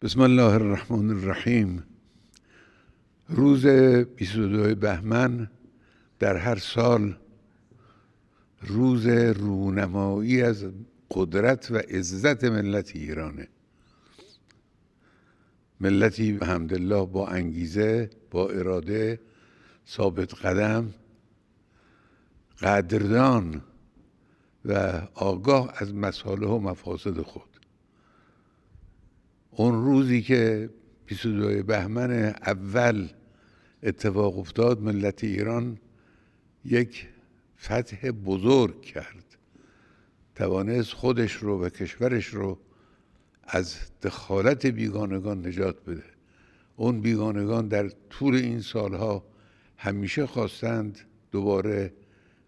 بسم الله الرحمن الرحیم. روز 22 بهمن در هر سال روز رونمایی از قدرت و عزت ملت ایرانه. ملتی الحمدلله با انگیزه، با اراده، ثابت قدم، قدردان و آگاه از مصالح و مفاسد خود. اون روزی که 22 بهمن اول اتفاق افتاد، ملت ایران یک فتح بزرگ کرد، توانست خودش رو و کشورش رو از دخالت بیگانگان نجات بده. اون بیگانگان در طول این سالها همیشه خواستند دوباره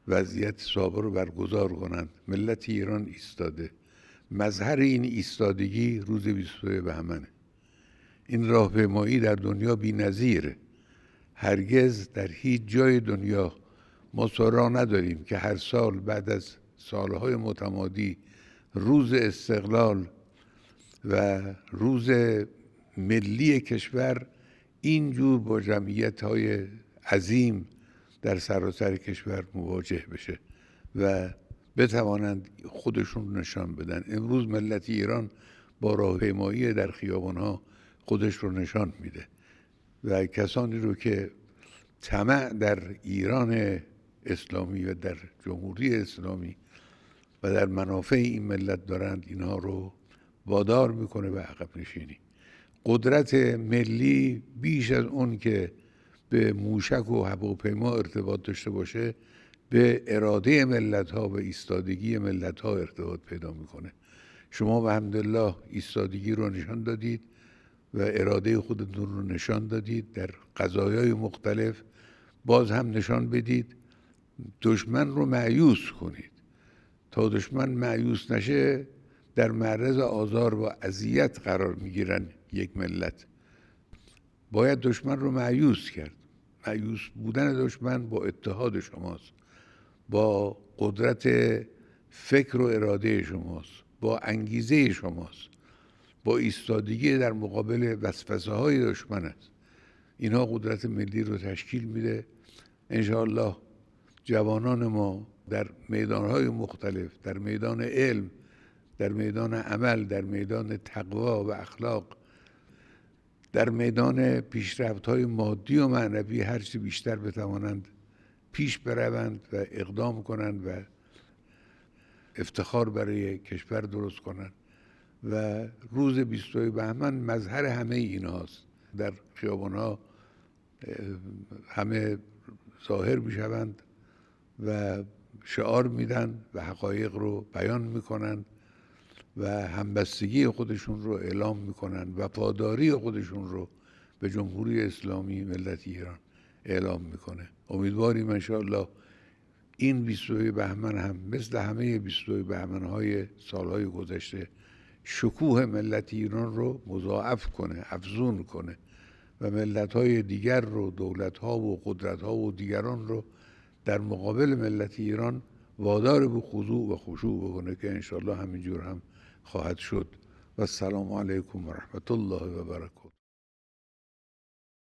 وضعیت سابق رو برگزار کنند. ملت ایران ایستاده. مظهر این ایستادگی روز 22 بهمنه. این راهپیمایی در دنیا بی‌نظیره. هرگز در هیچ جای دنیا ما سراغ نداریم که هر سال بعد از سالهای متمادی روز استقلال و روز ملی کشور اینجور با جمعیت‌های عظیم در سراسر کشور مواجه بشه و بتوانند خودشون نشان بدن. امروز ملت ایران با راهپیمایی در خیابان‌ها خودش رو نشان میده و کسانی رو که طمع در ایران اسلامی و در جمهوری اسلامی و در منافع این ملت دارند، اینها رو وادار میکنه به عقب نشینی. قدرت ملی بیش از اون که به موشک و هواپیما ارتباط داشته باشه، به اراده ملت ها و ایستادگی ملت ها ارتباط پیدا میکنه. شما الحمدلله ایستادگی رو نشان دادید و اراده خودتون رو نشان دادید در قضایای مختلف. باز هم نشان بدید، دشمن رو مایوس کنید. تا دشمن مایوس نشه در معرض آزار و اذیت قرار میگیرن یک ملت. باید دشمن رو مایوس کرد. مایوس بودن دشمن با اتحاد شماست، با قدرت فکر و اراده شماست، با انگیزه شماست، با ایستادگی در مقابل وسوسه های دشمن است. اینها قدرت ملی رو تشکیل میده. انشاءالله جوانان ما در میدانهای مختلف، در میدان علم، در میدان عمل، در میدان تقوا و اخلاق، در میدان پیشرفت‌های مادی و معنوی هرچی بیشتر بتوانند پیش بروند و اقدام کنند و افتخار برای کشور درست کنند. و روز 22 بهمن مظهر همه اینهاست. در خیابان‌ها همه ظاهر میشوند و شعار میدن و حقایق رو بیان میکنند و همبستگی خودشون رو اعلام میکنند، وفاداری خودشون رو به جمهوری اسلامی ملت ایران اعلام میکنه. امیدواریم انشاءالله این 22 بهمن هم مثل همه 22 بهمن‌های سالهای گذشته شکوه ملت ایران رو مضاعف کنه، افزون کنه و ملت‌های دیگر رو، دولت‌ها و قدرت‌ها و دیگران رو در مقابل ملت ایران وادار به خضوع و خشوع بکنه که انشاءالله همینجور هم خواهد شد. و السلام علیکم و رحمت الله و برکاته.